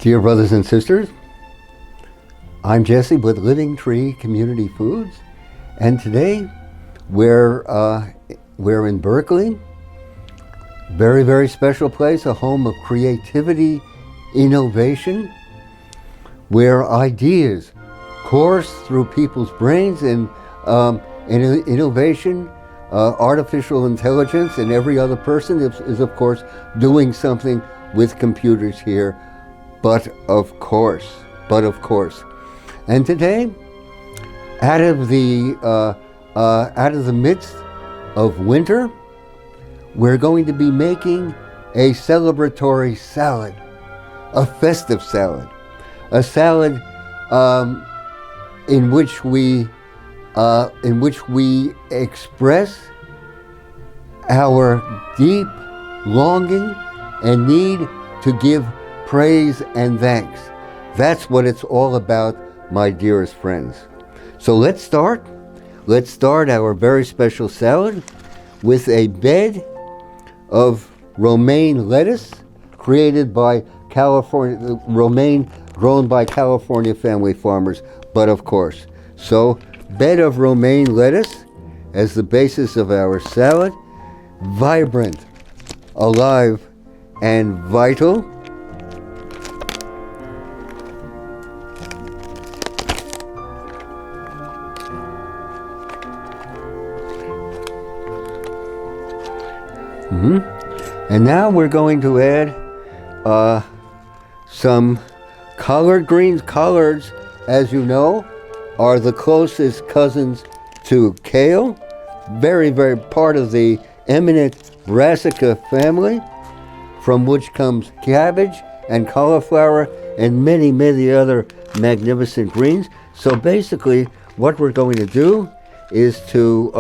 Dear brothers and sisters, I'm Jesse with Living Tree Community Foods, and today we're in Berkeley, very, very special place, a home of creativity, innovation, where ideas course through people's brains, and innovation, artificial intelligence, and every other person is of course doing something with computers here. But of course. And today, out of the midst of winter, we're going to be making a celebratory salad, a festive salad, a salad in which we express our deep longing and need to give praise and thanks. That's what it's all about, my dearest friends. So let's start our very special salad with a bed of romaine lettuce created by romaine grown by California family farmers, but of course. So, bed of romaine lettuce as the basis of our salad, vibrant, alive, and vital. And now we're going to add some collard greens. Collards, as you know, are the closest cousins to kale. Very, very part of the eminent brassica family, from which comes cabbage and cauliflower and many, many other magnificent greens. So basically, what we're going to do is to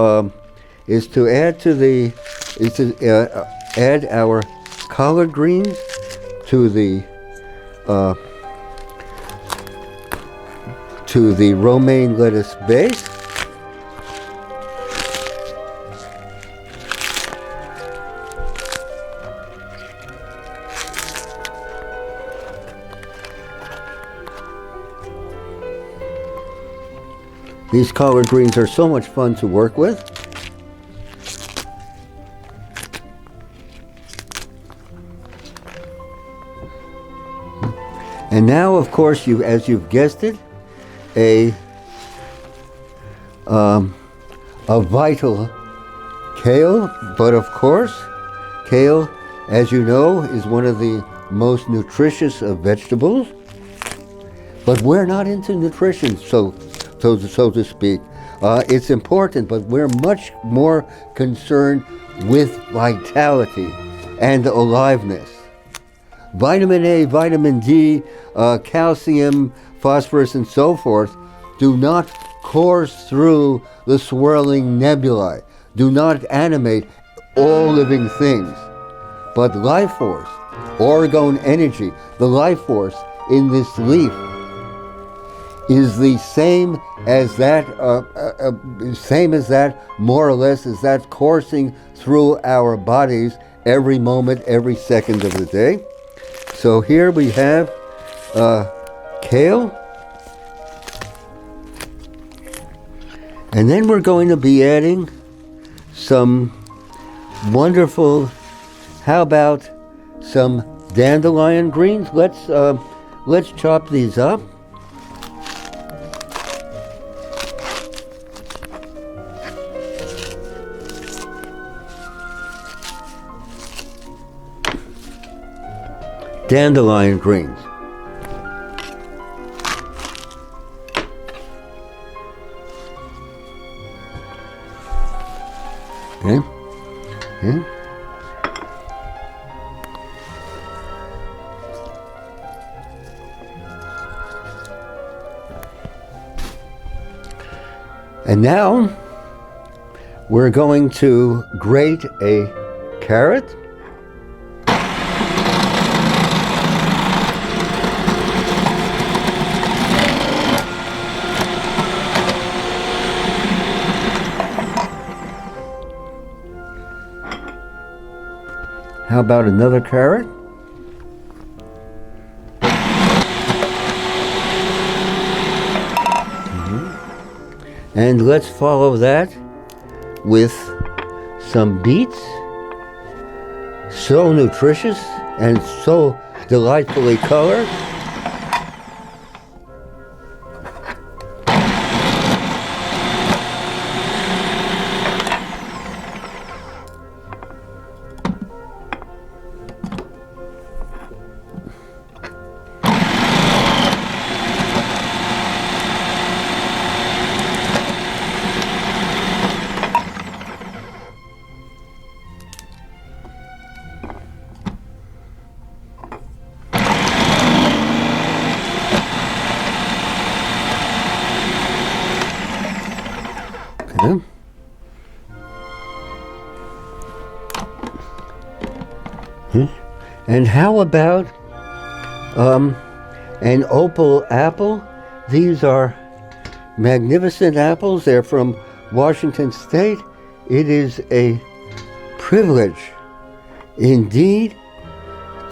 add our collard greens to the romaine lettuce base. These collard greens are so much fun to work with. And now, of course, as you've guessed it, a vital kale. But of course, kale, as you know, is one of the most nutritious of vegetables. But we're not into nutrition, so to speak. It's important, but we're much more concerned with vitality and aliveness. Vitamin A, vitamin D, calcium, phosphorus, and so forth do not course through the swirling nebulae, do not animate all living things. But life force, orgone energy, the life force in this leaf is the same as that, more or less, as that coursing through our bodies every moment, every second of the day. So here we have kale, and then we're going to be adding some wonderful, how about some dandelion greens? Let's chop these up. Dandelion greens. Okay. Okay. And now we're going to grate a carrot. How about another carrot? And let's follow that with some beets. So nutritious and so delightfully colored. Okay. And how about an opal apple? These are magnificent apples. They're from Washington State. It is a privilege indeed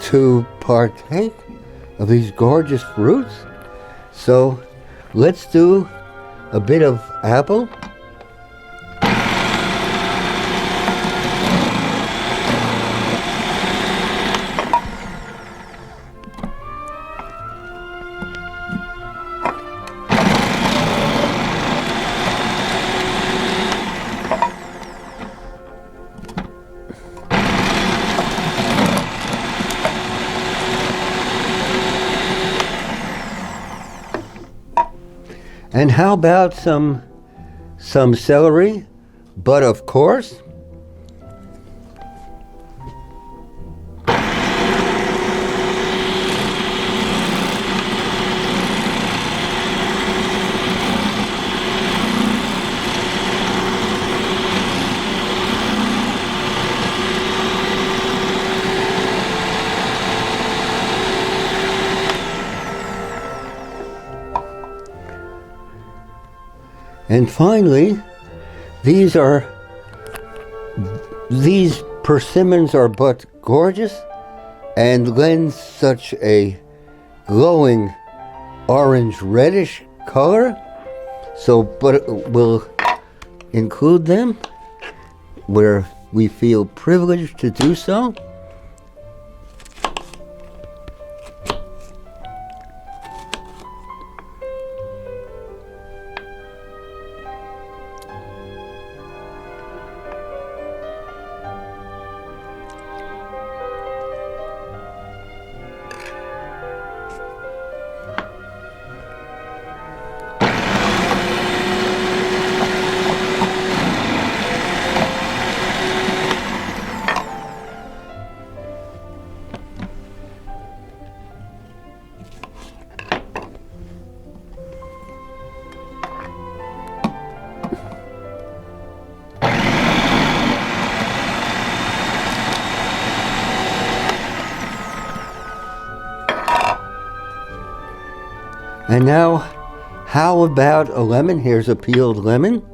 to partake of these gorgeous fruits. So let's do a bit of apple. And how about some celery? But of course, and finally, these persimmons are but gorgeous and lend such a glowing orange reddish color. So, but we'll include them where we feel privileged to do so. And now, how about a lemon? Here's a peeled lemon.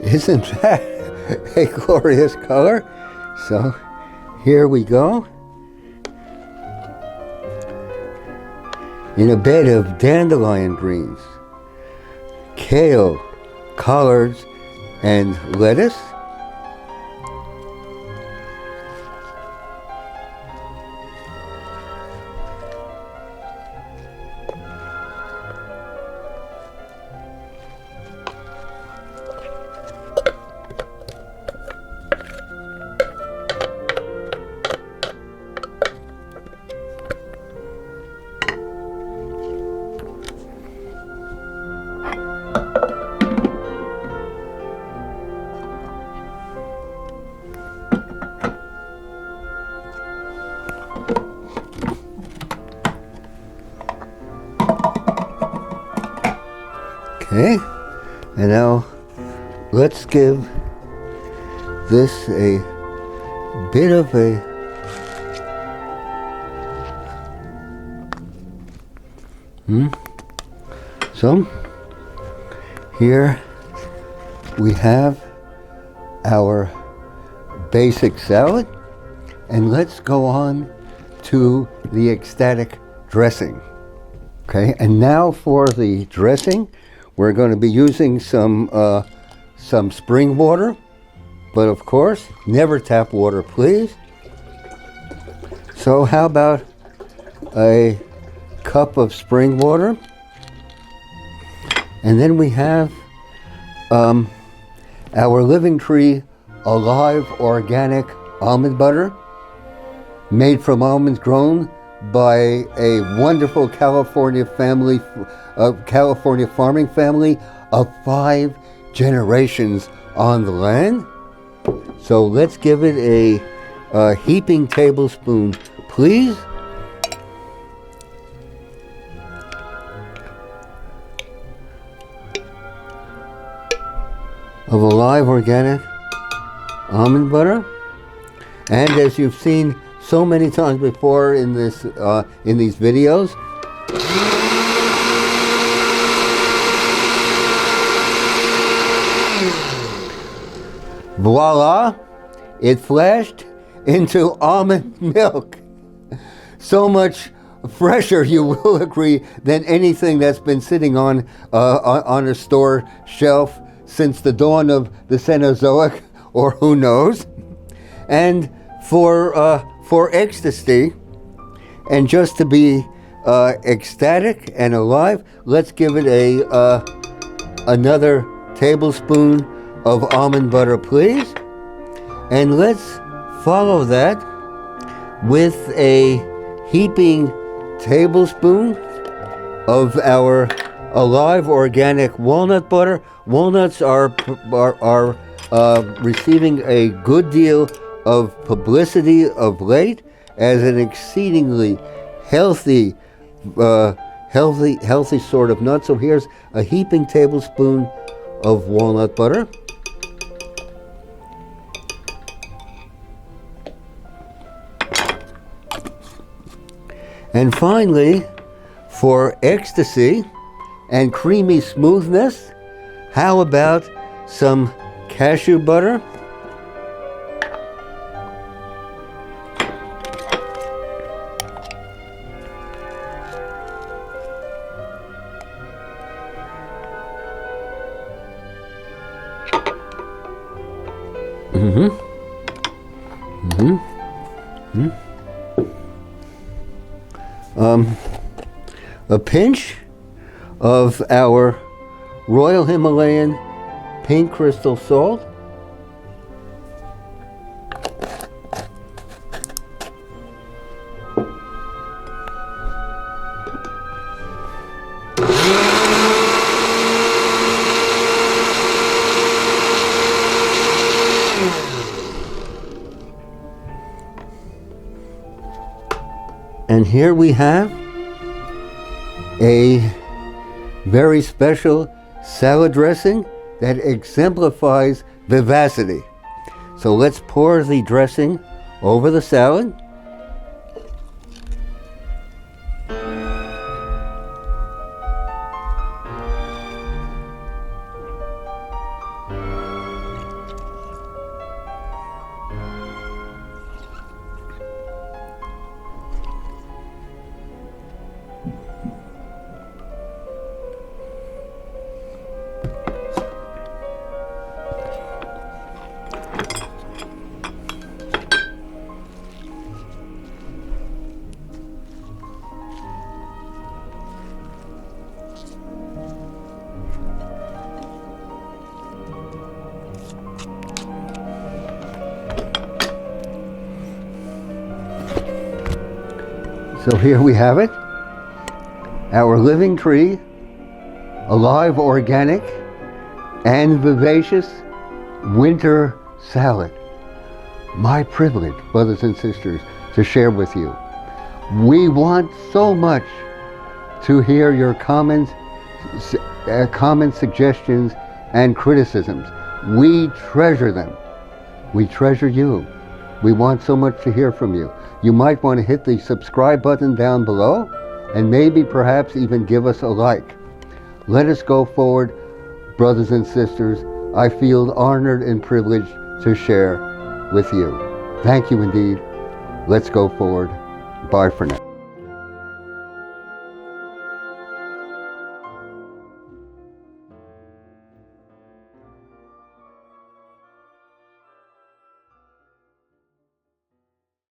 Isn't that a glorious color? So here we go. In a bed of dandelion greens, kale, collards, and lettuce. Okay, and now let's give this a bit of a So here we have our basic salad, and let's go on to the ecstatic dressing. Okay, and now for the dressing, we're going to be using some spring water, but of course, never tap water, please. So how about a cup of spring water? And then we have our Living Tree Alive Organic Almond Butter, made from almonds grown by a wonderful California family, California farming family of 5 generations on the land. So let's give it a heaping tablespoon, please. Of Alive Organic Almond Butter. And as you've seen so many times before in these videos, voila, it flashed into almond milk. So much fresher, you will agree, than anything that's been sitting on a store shelf since the dawn of the Cenozoic, or who knows. And for ecstasy, and just to be ecstatic and alive, let's give it another tablespoon of almond butter, please. And let's follow that with a heaping tablespoon of our Alive Organic Walnut Butter. Walnuts are receiving a good deal of publicity of late as an exceedingly healthy sort of nut. So here's a heaping tablespoon of walnut butter. And finally, for ecstasy and creamy smoothness, how about some cashew butter? A pinch of our Royal Himalayan pink crystal salt. And here we have a very special salad dressing that exemplifies vivacity. So let's pour the dressing over the salad. So here we have it, our Living Tree, Alive Organic and Vivacious Winter Salad. My privilege, brothers and sisters, to share with you. We want so much to hear your comments, comments, suggestions, and criticisms. We treasure them. We treasure you. We want so much to hear from you. You might want to hit the subscribe button down below and maybe perhaps even give us a like. Let us go forward, brothers and sisters. I feel honored and privileged to share with you. Thank you indeed. Let's go forward. Bye for now.